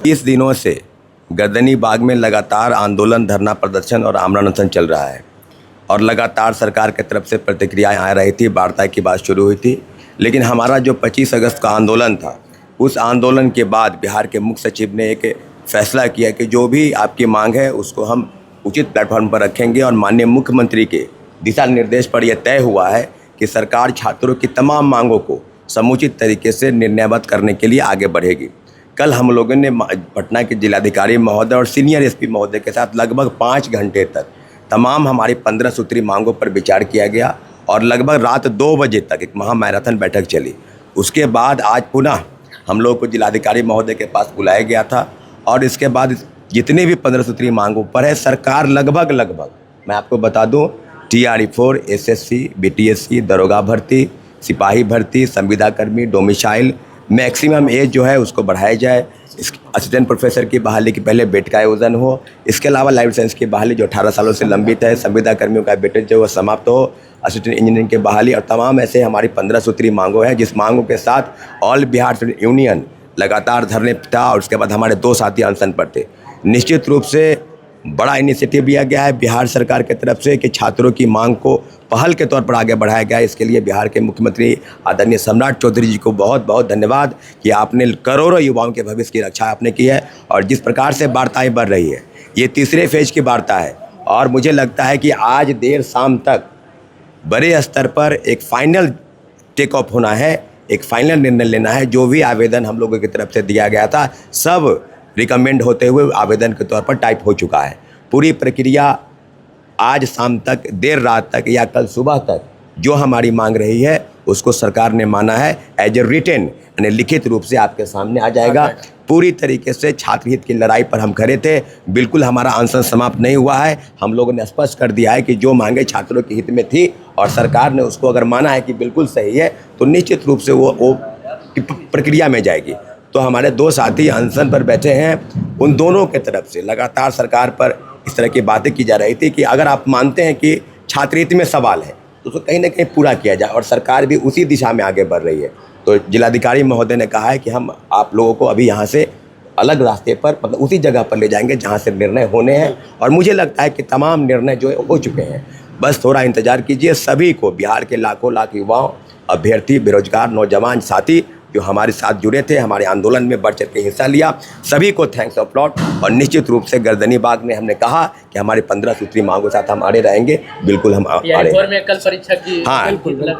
इस दिनों से गर्दनी बाग में लगातार आंदोलन, धरना प्रदर्शन और आमरण अनशन चल रहा है और लगातार सरकार की तरफ से प्रतिक्रियाएं आ रही थी, वार्ता की बात शुरू हुई थी। लेकिन हमारा जो 25 अगस्त का आंदोलन था, उस आंदोलन के बाद बिहार के मुख्य सचिव ने एक फैसला किया कि जो भी आपकी मांग है उसको हम उचित प्लेटफॉर्म पर रखेंगे और माननीय मुख्यमंत्री के दिशा निर्देश पर यह तय हुआ है कि सरकार छात्रों की तमाम मांगों को समुचित तरीके से निर्णयबद्ध करने के लिए आगे बढ़ेगी। कल हम लोगों ने पटना के जिलाधिकारी महोदय और सीनियर एसपी महोदय के साथ लगभग 5 घंटे तक तमाम हमारी 15 सूत्री मांगों पर विचार किया गया और लगभग रात 2 बजे तक एक महामैराथन बैठक चली। उसके बाद आज पुनः हम लोग को जिलाधिकारी महोदय के पास बुलाया गया था और इसके बाद जितने भी 15 सूत्री मांगों पर है सरकार लगभग मैं आपको बता दूं, TRE4, SSC, BTSC, दरोगा भर्ती, सिपाही भर्ती, संविदा कर्मी, डोमिसाइल, मैक्सिमम एज जो है उसको बढ़ाया जाए। असिस्टेंट प्रोफेसर की बहाली की पहले बेट का आयोजन हो। इसके अलावा लाइफ साइंस की बहाली जो 18 सालों से लंबित है, संविदा कर्मियों का वेटेज जो है समाप्त हो, असिस्टेंट इंजीनियरिंग की बहाली और तमाम ऐसे हमारी 15 सूत्री मांगों है, जिस मांगों के साथ ऑल बिहार स्टूडेंट यूनियन लगातार धरने पर था और उसके बाद हमारे 2 साथी अनशन पर थे। निश्चित रूप से बड़ा इनिशिएटिव लिया गया है बिहार सरकार की तरफ से कि छात्रों की मांग को पहल के तौर पर आगे बढ़ाया गया है। इसके लिए बिहार के मुख्यमंत्री आदरणीय सम्राट चौधरी जी को बहुत बहुत धन्यवाद कि आपने करोड़ों युवाओं के भविष्य की रक्षा आपने की है। और जिस प्रकार से वार्ताएं बढ़ रही है, ये तीसरे फेज की वार्ता है और मुझे लगता है कि आज देर शाम तक बड़े स्तर पर एक फाइनल टेक ऑफ होना है, एक फाइनल निर्णय लेना है। जो भी आवेदन हम लोगों की तरफ से दिया गया था सब रिकमेंड होते हुए आवेदन के तौर पर टाइप हो चुका है। पूरी प्रक्रिया आज शाम तक, देर रात तक या कल सुबह तक जो हमारी मांग रही है उसको सरकार ने माना है एज ए रिटन, यानी लिखित रूप से आपके सामने आ जाएगा। पूरी तरीके से छात्र हित की लड़ाई पर हम खड़े थे। बिल्कुल हमारा अनशन समाप्त नहीं हुआ है। हम लोगों ने स्पष्ट कर दिया है कि जो मांगे छात्रों के हित में थी और सरकार ने उसको अगर माना है कि बिल्कुल सही है तो निश्चित रूप से वो प्रक्रिया में जाएगी। तो हमारे 2 साथी अनशन पर बैठे हैं, उन दोनों के तरफ से लगातार सरकार पर इस तरह की बातें की जा रही थी कि अगर आप मानते हैं कि छात्रहित में सवाल है तो उसको कहीं ना कहीं पूरा किया जाए और सरकार भी उसी दिशा में आगे बढ़ रही है। तो जिलाधिकारी महोदय ने कहा है कि हम आप लोगों को अभी यहाँ से अलग रास्ते पर, मतलब उसी जगह पर ले जाएंगे जहाँ से निर्णय होने हैं और मुझे लगता है कि तमाम निर्णय जो है हो चुके हैं। बस थोड़ा इंतजार कीजिए। सभी को, बिहार के लाखों लाख युवाओं, अभ्यर्थी, बेरोजगार, नौजवान साथी जो हमारे साथ जुड़े थे, हमारे आंदोलन में बढ़ चढ़ के हिस्सा लिया, सभी को थैंक्स ऑफ लॉट। और निश्चित रूप से गर्दनी बाग में हमने कहा कि हमारी 15 सूत्री मांगों के साथ हम अड़े रहेंगे। बिल्कुल हम अड़े। हाँ,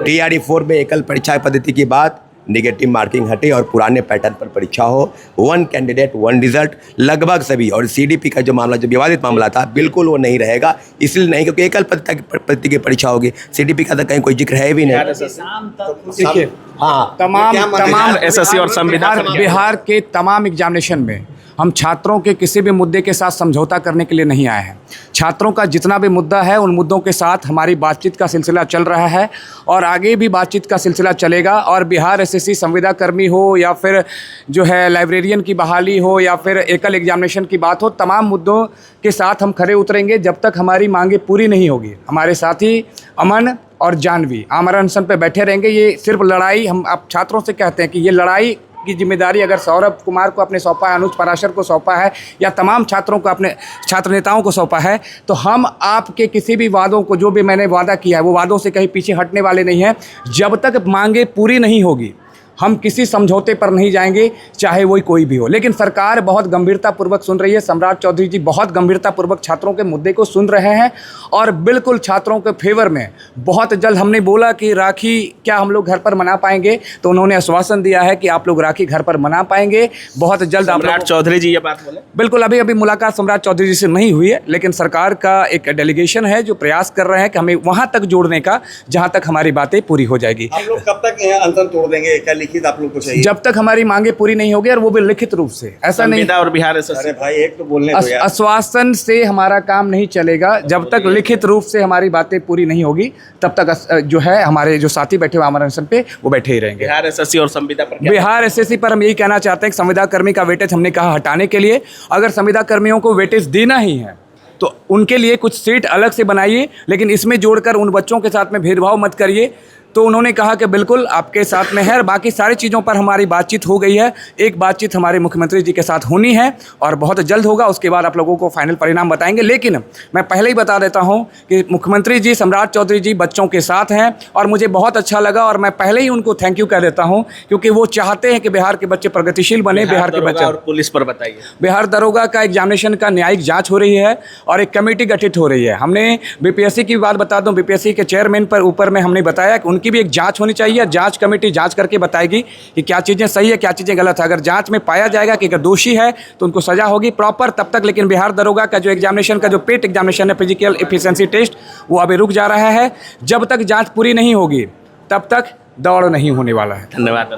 TRE4 में एकल परीक्षा पद्धति की बात, नेगेटिव मार्किंग हटे और पुराने पैटर्न पर परीक्षा हो, 1 कैंडिडेट 1 रिजल्ट, लगभग सभी। और CDP का जो मामला, जो विवादित मामला था, बिल्कुल वो नहीं रहेगा। इसलिए नहीं क्योंकि एकल पद्धति की परीक्षा होगी, CDP का तो कहीं कोई जिक्र है भी नहीं। देखिए, हाँ, तमाम SSC और संविधान बिहार के तमाम एग्जामिनेशन में हम छात्रों के किसी भी मुद्दे के साथ समझौता करने के लिए नहीं आए हैं। छात्रों का जितना भी मुद्दा है उन मुद्दों के साथ हमारी बातचीत का सिलसिला चल रहा है और आगे भी बातचीत का सिलसिला चलेगा। और बिहार SSC संविदा कर्मी हो या फिर जो है लाइब्रेरियन की बहाली हो या फिर एकल एग्जामिनेशन की बात हो, तमाम मुद्दों के साथ हम खड़े उतरेंगे जब तक हमारी मांगे पूरी नहीं होगी। हमारे साथी अमन और जानवी आमरण अनशन पे बैठे रहेंगे। ये सिर्फ लड़ाई, हम आप छात्रों से कहते हैं कि ये लड़ाई की जिम्मेदारी अगर सौरभ कुमार को अपने सौंपा है, अनुज पराशर को सौंपा है या तमाम छात्रों को, अपने छात्र नेताओं को सौंपा है, तो हम आपके किसी भी वादों को, जो भी मैंने वादा किया है, वो वादों से कहीं पीछे हटने वाले नहीं हैं। जब तक मांगे पूरी नहीं होगी हम किसी समझौते पर नहीं जाएंगे, चाहे वो कोई भी हो। लेकिन सरकार बहुत गंभीरतापूर्वक सुन रही है। सम्राट चौधरी जी बहुत गंभीरतापूर्वक छात्रों के मुद्दे को सुन रहे हैं और बिल्कुल छात्रों के फेवर में बहुत जल्द, हमने बोला कि राखी क्या हम लोग घर पर मना पाएंगे, तो उन्होंने आश्वासन दिया है कि आप लोग राखी घर पर मना पाएंगे बहुत जल्द। सम्राट चौधरी जी ये बात बोले? बिल्कुल, अभी मुलाकात सम्राट चौधरी जी से नहीं हुई है, लेकिन सरकार का एक डेलीगेशन है जो प्रयास कर रहे हैं कि हमें वहाँ तक जोड़ने का जहाँ तक हमारी बातें पूरी हो जाएगी। आप लोग कब तक अनशन तोड़ देंगे? लिखित आप लोग को चाहिए? जब तक हमारी मांगे पूरी नहीं होगी, और वो भी लिखित रूप से, ऐसा नहीं। और बिहार SSC, अरे भाई एक तो बोलने दो यार। आश्वासन से हमारा काम नहीं चलेगा। जब तक लिखित रूप से हमारी बातें पूरी नहीं होगी तब तक जो है हमारे जो साथी बैठे हुए आमरण अनशन पे वो बैठे ही रहेंगे। बिहार SSC और संविदा पर क्या? बिहार SSC पर हम यही कहना चाहते हैं कि संविदा कर्मी का वेटेज हमने कहा हटाने के लिए, अगर संविदा कर्मियों को वेटेज देना ही है तो उनके लिए कुछ सीट अलग से बनाइए, लेकिन इसमें जोड़कर उन बच्चों के साथ में भेदभाव मत करिए तो उन्होंने कहा कि बिल्कुल आपके साथ में है और बाकी सारी चीज़ों पर हमारी बातचीत हो गई है। एक बातचीत हमारे मुख्यमंत्री जी के साथ होनी है और बहुत जल्द होगा, उसके बाद आप लोगों को फाइनल परिणाम बताएंगे। लेकिन मैं पहले ही बता देता हूं कि मुख्यमंत्री जी सम्राट चौधरी जी बच्चों के साथ हैं और मुझे बहुत अच्छा लगा और मैं पहले ही उनको थैंक यू कह देता हूं, क्योंकि वो चाहते हैं कि बिहार के बच्चे प्रगतिशील बने, बिहार के बच्चे। और पुलिस पर बताइए। बिहार दरोगा का एग्जामिनेशन का न्यायिक जांच हो रही है और एक कमेटी गठित हो रही है। हमने बीपीएससी की बात बता दूं, बीपीएससी के चेयरमैन पर ऊपर में हमने बताया कि उनकी भी एक जांच होनी चाहिए। जांच कमेटी जांच करके बताएगी कि क्या चीज़ें सही है, क्या चीज़ें गलत है। अगर जांच में पाया जाएगा कि अगर दोषी है तो उनको सजा होगी प्रॉपर, तब तक। लेकिन बिहार दरोगा का जो एग्जामिनेशन का जो पेट एग्जामिनेशन है, फिजिकल एफिशिएंसी टेस्ट, वो अभी रुक जा रहा है। जब तक जांच पूरी नहीं होगी तब तक दौड़ नहीं होने वाला है। धन्यवाद।